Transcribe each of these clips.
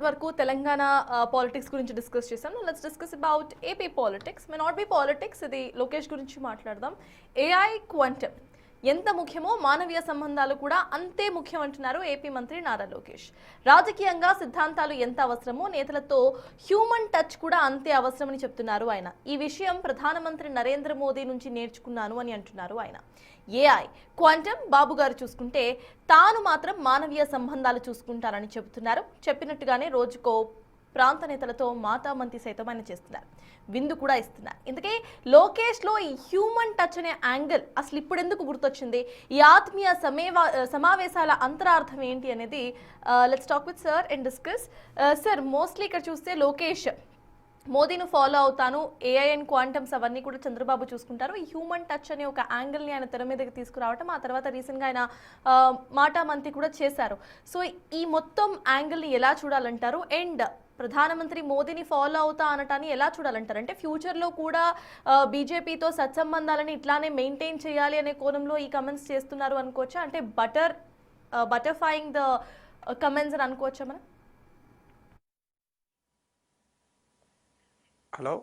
వరకు తెలంగాణ పాలిటిక్స్ గురించి డిస్కస్ చేశాను. Let's discuss about AP politics. May not be politics, ఇది లోకేష్ గురించి మాట్లాడదాం. ఏఐ క్వాంటమ్ ఎంత ముఖ్యమో మానవీయ సంబంధాలు కూడా అంతే ముఖ్యం అంటున్నారు ఏపీ మంత్రి నారా లోకేష్. రాజకీయంగా సిద్ధాంతాలు ఎంత అవసరమో నేతలతో హ్యూమన్ టచ్ కూడా అంతే అవసరమని చెప్తున్నారు ఆయన. ఈ విషయం ప్రధానమంత్రి నరేంద్ర మోదీ నుంచి నేర్చుకున్నాను అని అంటున్నారు ఆయన. ఏఐ క్వాంటమ్ బాబు గారు చూసుకుంటే తాను మాత్రం మానవీయ సంబంధాలు చూసుకుంటారని చెబుతున్నారు. చెప్పినట్టుగానే రోజుకో ప్రాంత నేతలతో మాటామంతి సైతం ఆయన చేస్తున్నారు, విందు కూడా ఇస్తున్నారు. ఇందుకే లోకేష్లో ఈ హ్యూమన్ టచ్ అనే యాంగిల్ అసలు ఇప్పుడు ఎందుకు గుర్తొచ్చింది, ఈ ఆత్మీయ సమావేశాల అంతరార్థం ఏంటి అనేది let's talk with sir and discuss. Sir, mostly ఇక్కడ చూస్తే లోకేష్ మోదీని ఫాలో అవుతాను, ఏఐ అండ్ క్వాంటమ్స్ అవన్నీ కూడా చంద్రబాబు చూసుకుంటారు, ఈ హ్యూమన్ టచ్ అనే ఒక యాంగిల్ని ఆయన తెర మీదకి తీసుకురావటం, ఆ తర్వాత రీసెంట్గా ఆయన మాటామంతి కూడా చేశారు. సో ఈ మొత్తం యాంగిల్ని ఎలా చూడాలంటారు? అండ్ ప్రధానమంత్రి మోదీని ఫాలో అవుతా అనటాన్ని ఎలా చూడాలంటారు? అంటే ఫ్యూచర్లో కూడా బీజేపీతో సత్సంబంధాలని ఇట్లానే మెయింటైన్ చేయాలి అనే కోణంలో ఈ కమెంట్స్ చేస్తున్నారు అనుకోవచ్చా? అంటే బటర్ఫ్లయింగ్ ద కమెంట్స్ అని అనుకోవచ్చా మనం? Hello,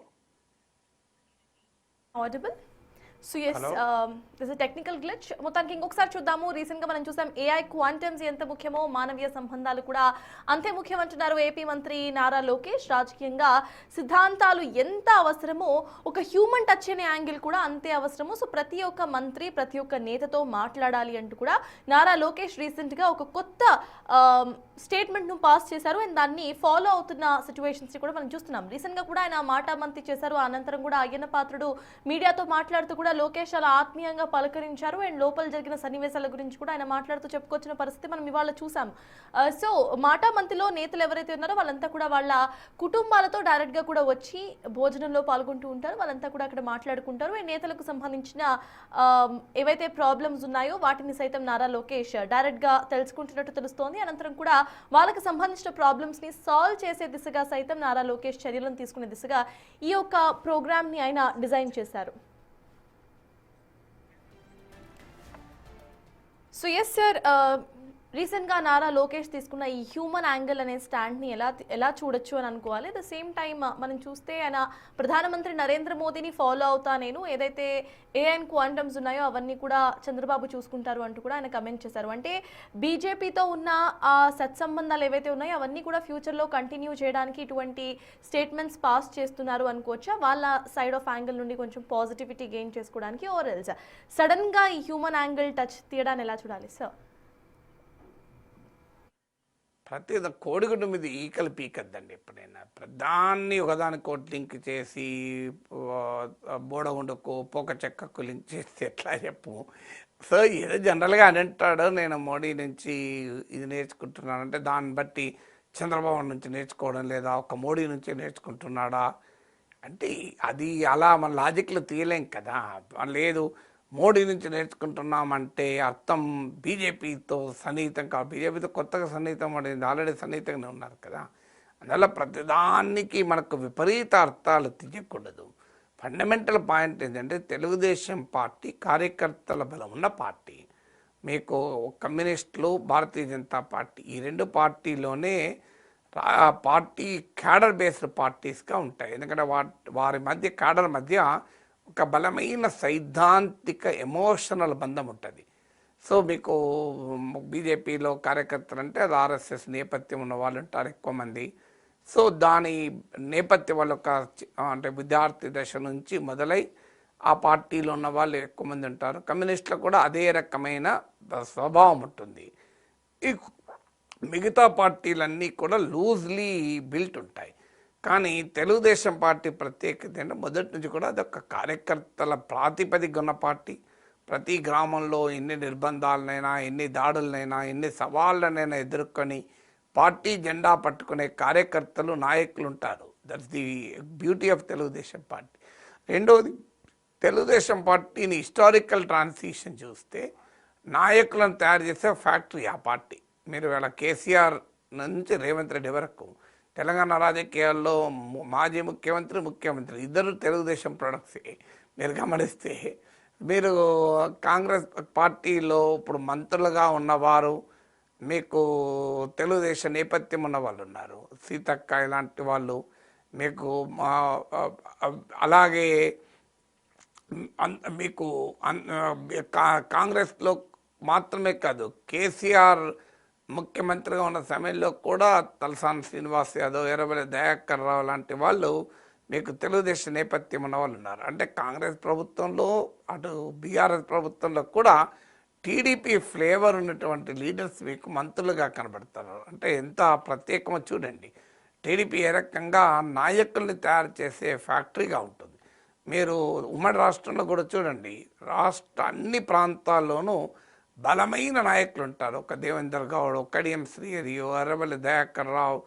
audible? So yes, this is technical glitch. మొత్తానికి ఇంకొకసారి చూద్దాము. రీసెంట్గా మనం చూసాం ఏఐ క్వాంటమ్స్ ఎంత ముఖ్యమో మానవీయ సంబంధాలు కూడా అంతే ముఖ్యం అంటున్నారు ఏపీ మంత్రి నారా లోకేష్. రాజకీయంగా సిద్ధాంతాలు ఎంత అవసరమో ఒక హ్యూమన్ టచ్ అనే యాంగిల్ కూడా అంతే అవసరము. సో ప్రతి ఒక్క మంత్రి ప్రతి ఒక్క నేతతో మాట్లాడాలి అంటూ కూడా నారా లోకేష్ రీసెంట్గా ఒక కొత్త స్టేట్మెంట్ను పాస్ చేశారు. అండ్ దాన్ని ఫాలో అవుతున్న సిచ్యువేషన్స్ కూడా మనం చూస్తున్నాం. రీసెంట్గా కూడా ఆయన మాటామంతి చేశారు. అనంతరం కూడా అయ్యన్న పాత్రుడు మీడియాతో మాట్లాడుతూ కూడా లోకేష్ అలా ఆత్మీయంగా పలకరించారు. అండ్ లోపల జరిగిన సన్నివేశాల గురించి కూడా ఆయన మాట్లాడుతూ చెప్పుకొచ్చిన పరిస్థితి మనం ఇవాళ చూసాం. సో మాటామంతిలో నేతలు ఎవరైతే ఉన్నారో వాళ్ళంతా కూడా వాళ్ళ కుటుంబాలతో డైరెక్ట్గా కూడా వచ్చి భోజనంలో పాల్గొంటూ ఉంటారు. వాళ్ళంతా కూడా అక్కడ మాట్లాడుకుంటారు. అండ్ నేతలకు సంబంధించిన ఏవైతే ప్రాబ్లమ్స్ ఉన్నాయో వాటిని సైతం నారా లోకేష్ డైరెక్ట్గా తెలుసుకుంటున్నట్టు తెలుస్తోంది. అనంతరం కూడా వాళ్ళకి సంబంధించిన ప్రాబ్లమ్స్ని సాల్వ్ చేసే దిశగా సైతం నారా లోకేష్ చర్యలను తీసుకునే దిశగా ఈ యొక్క ప్రోగ్రామ్ని ఆయన డిజైన్ చేశారు. సో ఎస్ సార్, రీసెంట్గా నారా లోకేష్ తీసుకున్న ఈ హ్యూమన్ యాంగిల్ అనే స్టాండ్ని ఎలా చూడొచ్చు అని అనుకోవాలి. అట్ ద సేమ్ టైం మనం చూస్తే ఆయన ప్రధానమంత్రి నరేంద్ర మోదీని ఫాలో అవుతా, నేను ఏదైతే ఏఐ అండ్ క్వాంటమ్స్ ఉన్నాయో అవన్నీ కూడా చంద్రబాబు చూసుకుంటారు అంటూ కూడా ఆయన కమెంట్ చేశారు. అంటే బీజేపీతో ఉన్న ఆ సత్సంబంధాలు ఏవైతే ఉన్నాయో అవన్నీ కూడా ఫ్యూచర్లో కంటిన్యూ చేయడానికి ఇటువంటి స్టేట్మెంట్స్ పాస్ చేస్తున్నారు అనుకోవచ్చా? వాళ్ళ సైడ్ ఆఫ్ యాంగిల్ నుండి కొంచెం పాజిటివిటీ గెయిన్ చేసుకోవడానికి, ఓర్ ఎల్స్ సడన్గా ఈ హ్యూమన్ యాంగిల్ టచ్ తీయడాన్ని ఎలా చూడాలి సార్? ప్రతి కోడిగుడ్డు మీద ఈకలు పీకద్దండి. ఎప్పుడైనా ప్రధాన్ని ఒకదానికోటి లింక్ చేసి బోడగుండకు పోక చెక్కకు లింక్ చేస్తే ఎట్లా చెప్పు. సో ఏదో జనరల్గా అని అంటాడు, నేను మోడీ నుంచి ఇది నేర్చుకుంటున్నానంటే దాన్ని బట్టి చంద్రబాబు నుంచి నేర్చుకోవడం లేదా ఒక మోడీ నుంచి నేర్చుకుంటున్నాడా అంటే అది అలా మన లాజిక్లో తీయలేం కదా. లేదు మోడీ నుంచి నేర్చుకుంటున్నామంటే అర్థం బీజేపీతో సన్నిహితం కాదు, బీజేపీతో కొత్తగా సన్నిహితం పడింది, ఆల్రెడీ సన్నిహితంగా ఉన్నారు కదా. అందువల్ల ప్రతిదానికి మనకు విపరీత అర్థాలు తీయకూడదు. ఫండమెంటల్ పాయింట్ ఏంటంటే తెలుగుదేశం పార్టీ కార్యకర్తల బలం ఉన్న పార్టీ. మీకు కమ్యూనిస్టులు, భారతీయ జనతా పార్టీ, ఈ రెండు పార్టీలోనే పార్టీ క్యాడర్ బేస్డ్ పార్టీస్గా ఉంటాయి. ఎందుకంటే వారి మధ్య క్యాడర్ మధ్య ఒక బలమైన సైద్ధాంతిక ఎమోషనల్ బంధం ఉంటుంది. సో మీకు బీజేపీలో కార్యకర్తలు అంటే అది ఆర్ఎస్ఎస్ నేపథ్యం ఉన్న వాళ్ళు ఉంటారు ఎక్కువ మంది. సో దాని నేపథ్యం వాళ్ళు అంటే విద్యార్థి దశ నుంచి మొదలై ఆ పార్టీలో ఉన్న వాళ్ళు ఎక్కువ మంది ఉంటారు. కమ్యూనిస్టులు కూడా అదే రకమైన స్వభావం ఉంటుంది. ఈ మిగతా పార్టీలన్నీ కూడా లూజ్లీ బిల్ట్ ఉంటాయి. కానీ తెలుగుదేశం పార్టీ ప్రత్యేకత అంటే మొదటి నుంచి కూడా అదొక కార్యకర్తల ప్రాతిపదిక ఉన్న పార్టీ. ప్రతి గ్రామంలో ఎన్ని నిర్బంధాలనైనా, ఎన్ని దాడులనైనా, ఎన్ని సవాళ్ళనైనా ఎదుర్కొని పార్టీ జెండా పట్టుకునే కార్యకర్తలు, నాయకులు ఉంటారు. That's the beauty of Telugu Desam party. రెండవది, తెలుగుదేశం పార్టీని హిస్టారికల్ ట్రాన్సిషన్ చూస్తే నాయకులను తయారు చేసే ఫ్యాక్టరీ ఆ పార్టీ. మీరు ఇలా కేసీఆర్ నుంచి రేవంత్ రెడ్డి వరకు తెలంగాణ రాజకీయాల్లో మాజీ ముఖ్యమంత్రి ఇద్దరు తెలుగుదేశం ప్రొడక్ట్సే. మీరు గమనిస్తే మీరు కాంగ్రెస్ పార్టీలో ఇప్పుడు మంత్రులుగా ఉన్నవారు మీకు తెలుగుదేశం నేపథ్యం ఉన్న వాళ్ళు ఉన్నారు, సీతక్క ఇలాంటి వాళ్ళు మీకు అలాగే మీకు కాంగ్రెస్లో మాత్రమే కాదు, కేసీఆర్ ముఖ్యమంత్రిగా ఉన్న సమయంలో కూడా తలసాని శ్రీనివాస్ యాదవ్, ఎర్రబెల్లి దయాకర్ రావు లాంటి వాళ్ళు మీకు తెలుగుదేశం నేపథ్యం ఉన్న వాళ్ళు ఉన్నారు. అంటే కాంగ్రెస్ ప్రభుత్వంలో అటు బీఆర్ఎస్ ప్రభుత్వంలో కూడా టీడీపీ ఫ్లేవర్ ఉన్నటువంటి లీడర్స్ మీకు మంత్రులుగా కనబడతారు. అంటే ఎంత ప్రత్యేకమో చూడండి. టీడీపీ ఏ రకంగా నాయకుల్ని తయారు చేసే ఫ్యాక్టరీగా ఉంటుంది. మీరు ఉమ్మడి రాష్ట్రంలో కూడా చూడండి, అన్ని ప్రాంతాల్లోనూ బలమైన నాయకులు ఉంటారు. ఒక దేవేందర్ గౌడ్, ఒక కడియం శ్రీహరి, ఎర్రబెల్లి దయాకర్ రావు,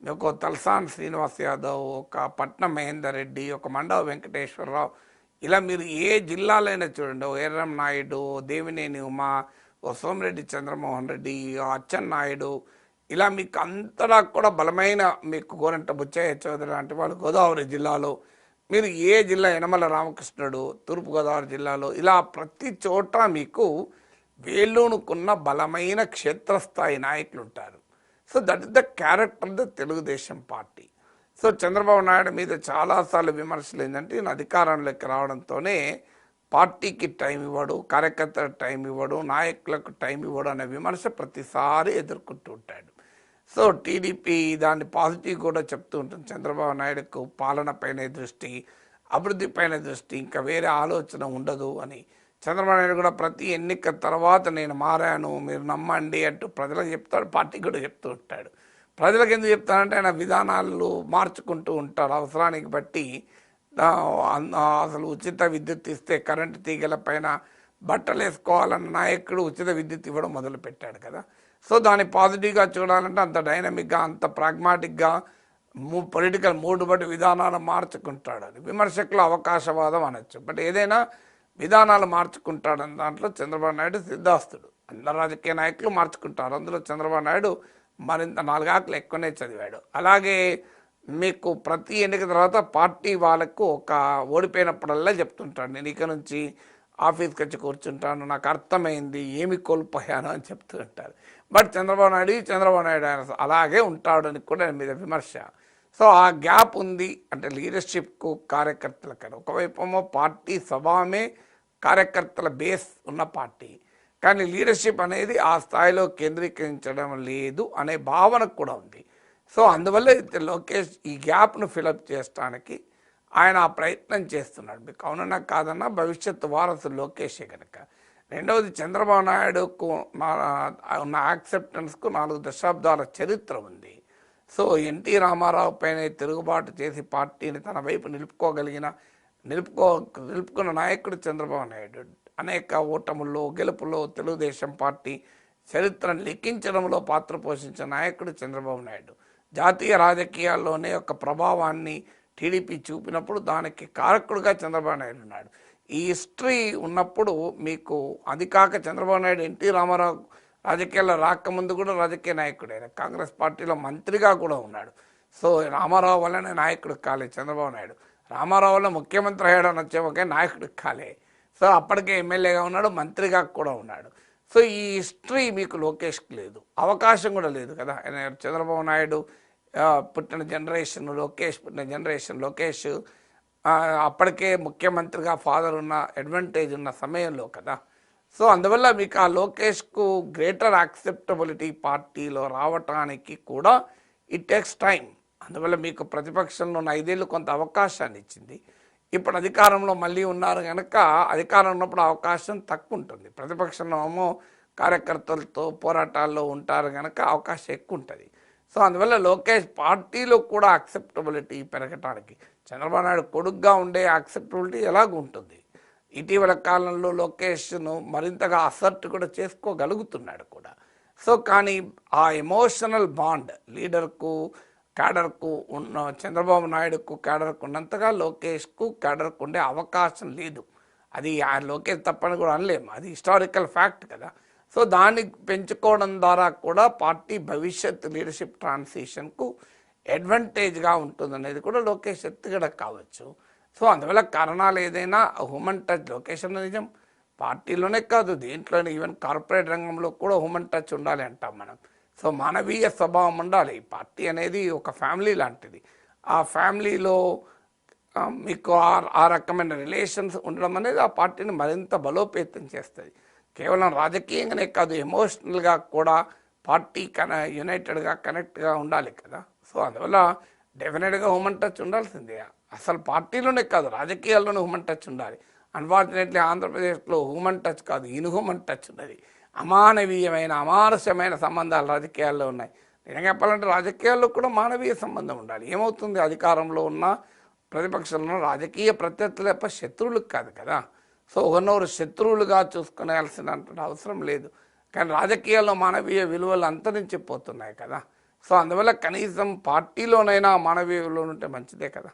ఒక తలసాని శ్రీనివాస్ యాదవ్, ఒక పట్నం మహేందర్ రెడ్డి, ఒక మండవ వెంకటేశ్వరరావు, ఇలా మీరు ఏ జిల్లాలైనా చూడండి, ఓ ఎర్రం నాయుడు, దేవినేని ఉమా, ఓ సోమిరెడ్డి చంద్రమోహన్ రెడ్డి, అచ్చెన్నాయుడు, ఇలా మీకు అంతటా కూడా బలమైన మీకు గోరంట బుచ్చయ్య చౌదరి లాంటి వాళ్ళు గోదావరి జిల్లాలో, మీరు ఏ జిల్లా, యనమల రామకృష్ణుడు తూర్పుగోదావరి జిల్లాలో, ఇలా ప్రతి చోట మీకు వేళ్ళూనుకున్న బలమైన క్షేత్రస్థాయి నాయకులు ఉంటారు. So that is the character of the Telugu Desam party. So Chandrababu Naidu మీద చాలాసార్లు విమర్శలు ఏంటంటే, ఈయన అధికారంలోకి రావడంతోనే పార్టీకి టైం ఇవ్వడు, కార్యకర్తలకు టైం ఇవ్వడు, నాయకులకు టైం ఇవ్వడు అనే విమర్శ ప్రతిసారి ఎదుర్కొంటూ ఉంటాడు. సో టీడీపీ దాన్ని పాజిటివ్ కూడా చెప్తూ ఉంటుంది. చంద్రబాబు నాయుడుకు పాలనపైనే దృష్టి, అభివృద్ధిపైన దృష్టి, ఇంకా వేరే ఆలోచన ఉండదు అని. చంద్రబాబు నాయుడు కూడా ప్రతి ఎన్నిక తర్వాత నేను మారాను, మీరు నమ్మండి అంటూ ప్రజలకు చెప్తాడు, పార్టీకి కూడా చెప్తూ ఉంటాడు. ప్రజలకు ఎందుకు చెప్తానంటే ఆయన విధానాలు మార్చుకుంటూ ఉంటారు అవసరానికి బట్టి. అసలు ఉచిత విద్యుత్ ఇస్తే కరెంటు తీగల పైన బట్టలు వేసుకోవాలన్న నాయకుడు ఉచిత విద్యుత్ ఇవ్వడం మొదలుపెట్టాడు కదా. సో దాన్ని పాజిటివ్గా చూడాలంటే అంత డైనమిక్గా, అంత ప్రాగ్మాటిక్గా పొలిటికల్ మూడ్ బట్టి విధానాలు మార్చుకుంటాడు. అది విమర్శకులు అవకాశవాదం అనొచ్చు. బట్ ఏదైనా విధానాలు మార్చుకుంటాడని దాంట్లో చంద్రబాబు నాయుడు సిద్ధాస్తుడు. అందరు రాజకీయ నాయకులు మార్చుకుంటారు, అందులో చంద్రబాబు నాయుడు మరింత 4 ఆకులు ఎక్కువనే చదివాడు. అలాగే మీకు ప్రతి ఎన్నిక తర్వాత పార్టీ వాళ్ళకు ఒక ఓడిపోయినప్పుడల్లా చెప్తుంటాడు, నేను ఇక నుంచి ఆఫీస్కి వచ్చి కూర్చుంటాను, నాకు అర్థమైంది ఏమి కోల్పోయాను అని చెప్తూ ఉంటారు. బట్ చంద్రబాబు నాయుడు అలాగే ఉంటాడని కూడా మీద విమర్శ. సో ఆ గ్యాప్ ఉంది. అంటే లీడర్షిప్కు కార్యకర్తలకు ఒకవైపు పార్టీ స్వభావమే కార్యకర్తల బేస్ ఉన్న పార్టీ, కానీ లీడర్షిప్ అనేది ఆ స్థాయిలో కేంద్రీకరించడం లేదు అనే భావన కూడా ఉంది. సో అందువల్ల లోకేష్ ఈ గ్యాప్ను ఫిలప్ చేయడానికి ఆయన ఆ ప్రయత్నం చేస్తున్నాడు. మీకు అవునన్నా కాదన్నా భవిష్యత్తు వారసుడు లోకేషే కనుక. రెండవది, చంద్రబాబు నాయుడుకు ఉన్న యాక్సెప్టెన్స్కు 4 దశాబ్దాల చరిత్ర ఉంది. సో ఎన్టీ రామారావు పైన తిరుగుబాటు చేసి పార్టీని తన వైపు నిలుపుకున్న నాయకుడు చంద్రబాబు నాయుడు. అనేక ఓటముల్లో, గెలుపులో తెలుగుదేశం పార్టీ చరిత్రను లిఖించడంలో పాత్ర పోషించిన నాయకుడు చంద్రబాబు నాయుడు. జాతీయ రాజకీయాల్లోనే ఒక ప్రభావాన్ని టీడీపీ చూపినప్పుడు దానికి కారకుడుగా చంద్రబాబు నాయుడు ఉన్నాడు. ఈ హిస్టరీ ఉన్నప్పుడు మీకు అది కాక చంద్రబాబు నాయుడు ఎన్టీ రామారావు రాజకీయాల్లో రాకముందు కూడా రాజకీయ నాయకుడే, కాంగ్రెస్ పార్టీలో మంత్రిగా కూడా ఉన్నాడు. సో రామారావు వల్లనే నాయకుడు కాలే చంద్రబాబు నాయుడు, రామారావు వల్ల ముఖ్యమంత్రి అయ్యాడని వచ్చే నాయకుడు కాలే. సో అప్పటికే ఎమ్మెల్యేగా ఉన్నాడు, మంత్రిగా కూడా ఉన్నాడు. సో ఈ హిస్టరీ మీకు లోకేష్కి లేదు, అవకాశం కూడా లేదు కదా. చంద్రబాబు నాయుడు పుట్టిన జనరేషన్ లోకేష్ అప్పటికే ముఖ్యమంత్రిగా ఫాదర్ ఉన్న అడ్వాంటేజ్ ఉన్న సమయంలో కదా. సో అందువల్ల మీకు ఆ లోకేష్కు గ్రేటర్ యాక్సెప్టబిలిటీ పార్టీలో రావటానికి కూడా ఇట్ టేక్స్ టైం. అందువల్ల మీకు ప్రతిపక్షంలో ఉన్న 5 ఏళ్ళు కొంత అవకాశాన్ని ఇచ్చింది. ఇప్పుడు అధికారంలో మళ్ళీ ఉన్నారు కనుక అధికారం ఉన్నప్పుడు అవకాశం తక్కువ ఉంటుంది. ప్రతిపక్షంలో ఏమో కార్యకర్తలతో పోరాటాల్లో ఉంటారు కనుక అవకాశం ఎక్కువ ఉంటుంది. సో అందువల్ల లోకేష్ పార్టీలో కూడా యాక్సెప్టబిలిటీ పెరగటానికి చంద్రబాబు నాయుడు కొడుగ్గా ఉండే యాక్సెప్టబిలిటీ ఎలాగూ ఉంటుంది. ఇటీవల కాలంలో లోకేష్ను మరింతగా అసర్ట్ కూడా చేసుకోగలుగుతున్నాడు కూడా. సో కానీ ఆ ఎమోషనల్ బాండ్ లీడర్కు క్యాడర్కు ఉన్న చంద్రబాబు నాయుడుకు క్యాడర్కు ఉన్నంతగా లోకేష్కు క్యాడర్కు ఉండే అవకాశం లేదు. అది లోకేష్ తప్పని కూడా అనలేము, అది హిస్టారికల్ ఫ్యాక్ట్ కదా. సో దాన్ని పెంచుకోవడం ద్వారా కూడా పార్టీ భవిష్యత్ లీడర్షిప్ ట్రాన్సిషన్కు అడ్వాంటేజ్గా ఉంటుందనేది కూడా లోకేష్ ఎత్తుగడ కావచ్చు. సో అందువల్ల కారణాలు ఏదైనా హ్యూమన్ టచ్ లోకేష్ అన్న నిజం, పార్టీలోనే కాదు, దేంట్లోనే ఈవెన్ కార్పొరేట్ రంగంలో కూడా హ్యూమన్ టచ్ ఉండాలి అంటాం మనం. సో మానవీయ స్వభావం ఉండాలి. పార్టీ అనేది ఒక ఫ్యామిలీ లాంటిది. ఆ ఫ్యామిలీలో మీకు ఆ రకమైన రిలేషన్స్ ఉండడం అనేది ఆ పార్టీని మరింత బలోపేతం చేస్తుంది. కేవలం రాజకీయంగానే కాదు, ఎమోషనల్గా కూడా పార్టీ యునైటెడ్గా కనెక్ట్గా ఉండాలి కదా. సో అందువల్ల డెఫినెట్గా హ్యూమన్ టచ్ ఉండాల్సిందే. అసలు పార్టీలోనే కాదు, రాజకీయాల్లోనే హ్యూమన్ టచ్ ఉండాలి. అన్ఫార్చునేట్లీ ఆంధ్రప్రదేశ్లో హ్యూమన్ టచ్ కాదు, ఇన్హ్యూమన్ టచ్ ఉన్నది. అమానవీయమైన అమానుషమైన సంబంధాలు రాజకీయాల్లో ఉన్నాయి. నిజంగా చెప్పాలంటే రాజకీయాల్లో కూడా మానవీయ సంబంధం ఉండాలి. ఏమవుతుంది, అధికారంలో ఉన్న ప్రతిపక్షంలో రాజకీయ ప్రత్యర్థులు తప్ప శత్రువులకు కాదు కదా. సో ఒకరినొకరు శత్రువులుగా చూసుకునేయాల్సిన అవసరం లేదు. కానీ రాజకీయాల్లో మానవీయ విలువలు అంతరించిపోతున్నాయి కదా. సో అందువల్ల కనీసం పార్టీలోనైనా మానవీయ విలువలు ఉంటే మంచిదే కదా.